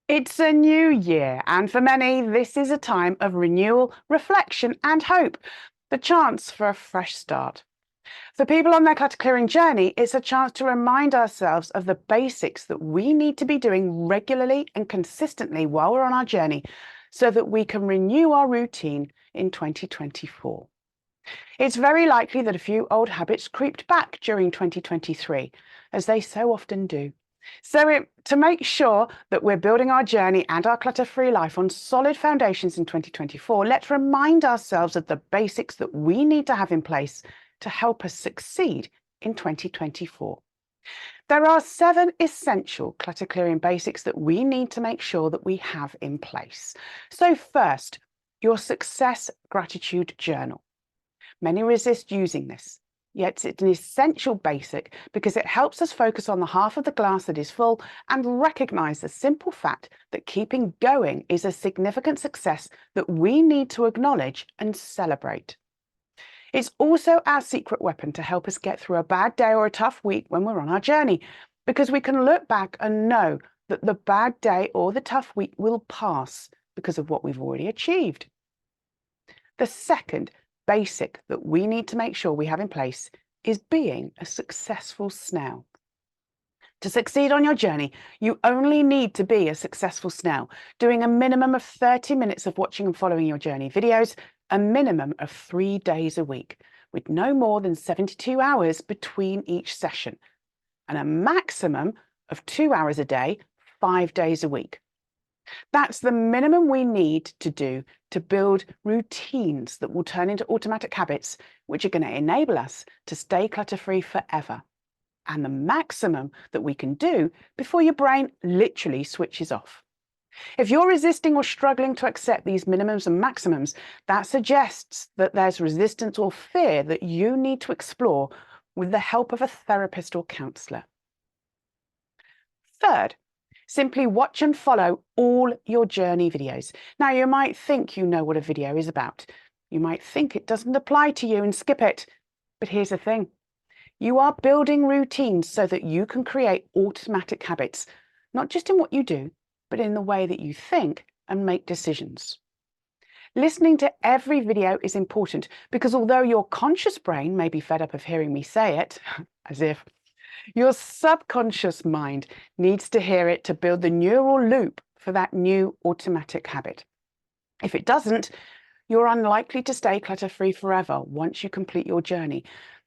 It's a new year, and for many, this is a time of renewal, reflection, and hope, the chance for a fresh start. For people on their clutter clearing journey, it's a chance to remind ourselves of the basics that we need to be doing regularly and consistently while we're on our journey so that we can renew our routine in 2024. It's very likely that a few old habits creeped back during 2023, as they so often do. So to make sure that we're building our journey and our clutter-free life on solid foundations in 2024, let's remind ourselves of the basics that we need to have in place to help us succeed in 2024. There are 7 essential clutter clearing basics that we need to make sure that we have in place. So first, your success gratitude journal. Many resist using this. Yet it's an essential basic because it helps us focus on the half of the glass that is full and recognize the simple fact that keeping going is a significant success that we need to acknowledge and celebrate. It's also our secret weapon to help us get through a bad day or a tough week when we're on our journey, because we can look back and know that the bad day or the tough week will pass because of what we've already achieved. The second basic that we need to make sure we have in place is being a successful snail. To succeed on your journey, you only need to be a successful snail, doing a minimum of 30 minutes of watching and following your journey videos, a minimum of 3 days a week, with no more than 72 hours between each session, and a maximum of 2 hours a day, 5 days a week. That's the minimum we need to do to build routines that will turn into automatic habits, which are going to enable us to stay clutter-free forever. And the maximum that we can do before your brain literally switches off. If you're resisting or struggling to accept these minimums and maximums, that suggests that there's resistance or fear that you need to explore with the help of a therapist or counselor. Third, simply watch and follow all your journey videos. Now, you might think you know what a video is about. You might think it doesn't apply to you and skip it. But here's the thing. You are building routines so that you can create automatic habits, not just in what you do, but in the way that you think and make decisions. Listening to every video is important because although your conscious brain may be fed up of hearing me say it, as if, your subconscious mind needs to hear it to build the neural loop for that new automatic habit. If it doesn't, you're unlikely to stay clutter-free forever once you complete your journey,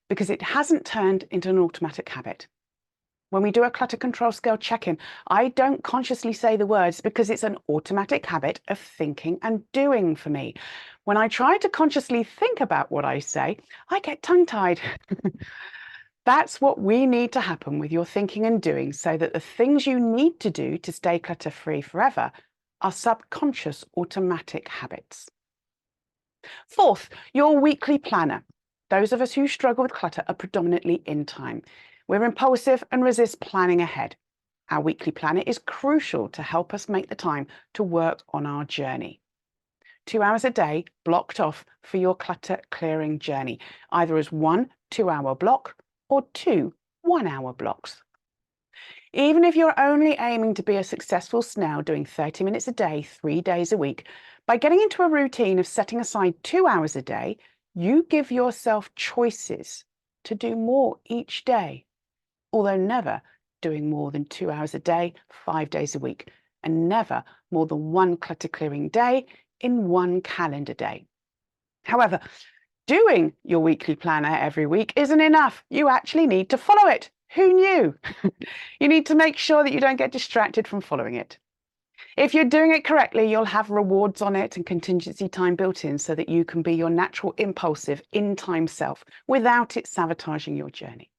because it hasn't turned into an automatic habit. When we do a clutter control scale check-in, I don't consciously say the words because it's an automatic habit of thinking and doing for me. When I try to consciously think about what I say, I get tongue-tied. That's what we need to happen with your thinking and doing so that the things you need to do to stay clutter-free forever are subconscious automatic habits. Fourth, your weekly planner. Those of us who struggle with clutter are predominantly in time. We're impulsive and resist planning ahead. Our weekly planner is crucial to help us make the time to work on our journey. 2 hours a day blocked off for your clutter clearing journey, either as 1 2-hour block or 2 1-hour blocks. Even if you're only aiming to be a successful snail doing 30 minutes a day, 3 days a week, by getting into a routine of setting aside 2 hours a day, you give yourself choices to do more each day, although never doing more than 2 hours a day, 5 days a week, and never more than 1 clutter clearing day in 1 calendar day. However, doing your weekly planner every week isn't enough. You actually need to follow it. Who knew? You need to make sure that you don't get distracted from following it. If you're doing it correctly, you'll have rewards on it and contingency time built in so that you can be your natural, impulsive, in-time self without it sabotaging your journey.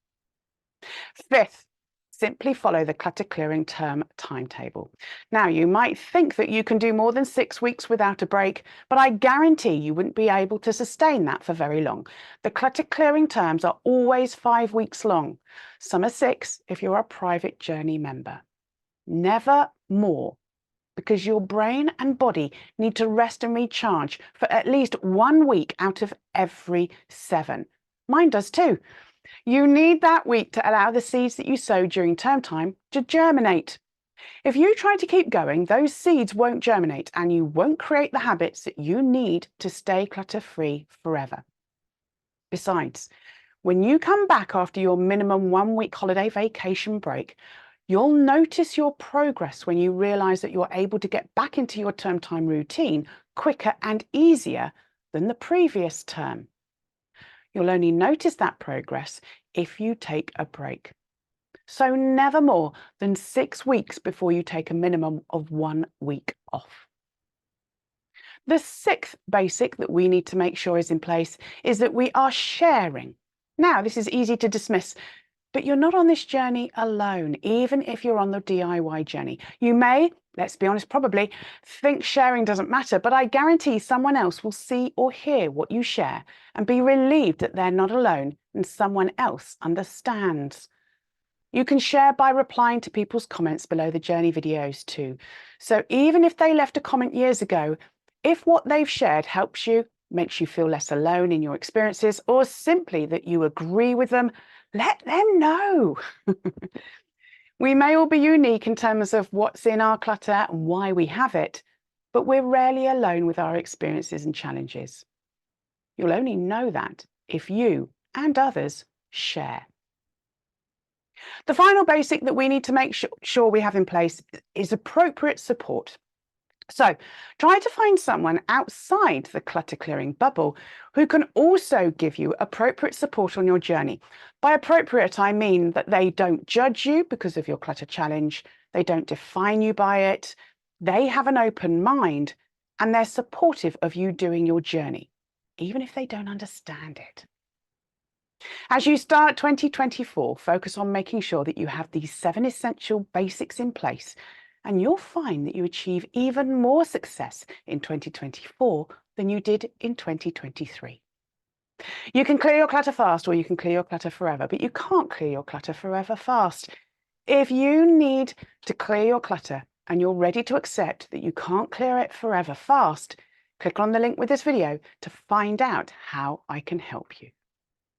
Fifth, simply follow the clutter clearing term timetable. Now, you might think that you can do more than 6 weeks without a break, but I guarantee you wouldn't be able to sustain that for very long. The clutter clearing terms are always 5 weeks long. Some are 6 if you're a private journey member. Never more, because your brain and body need to rest and recharge for at least 1 week out of every 7. Mine does too. You need that week to allow the seeds that you sow during term time to germinate. If you try to keep going, those seeds won't germinate and you won't create the habits that you need to stay clutter-free forever. Besides, when you come back after your minimum 1-week holiday vacation break, you'll notice your progress when you realize that you're able to get back into your term time routine quicker and easier than the previous term. You'll only notice that progress if you take a break. So never more than 6 weeks before you take a minimum of 1 week off. The sixth basic that we need to make sure is in place is that we are sharing. Now, this is easy to dismiss, but you're not on this journey alone, even if you're on the DIY journey. You may, let's be honest, probably think sharing doesn't matter, but I guarantee someone else will see or hear what you share and be relieved that they're not alone and someone else understands. You can share by replying to people's comments below the journey videos too. So even if they left a comment years ago, if what they've shared helps you, makes you feel less alone in your experiences, or simply that you agree with them, let them know. We may all be unique in terms of what's in our clutter and why we have it, but we're rarely alone with our experiences and challenges. You'll only know that if you and others share. The final basic that we need to make sure we have in place is appropriate support. So try to find someone outside the clutter clearing bubble who can also give you appropriate support on your journey. By appropriate, I mean that they don't judge you because of your clutter challenge. They don't define you by it. They have an open mind and they're supportive of you doing your journey, even if they don't understand it. As you start 2024, focus on making sure that you have these 7 essential basics in place, and you'll find that you achieve even more success in 2024 than you did in 2023. You can clear your clutter fast or you can clear your clutter forever, but you can't clear your clutter forever fast. If you need to clear your clutter and you're ready to accept that you can't clear it forever fast, click on the link with this video to find out how I can help you.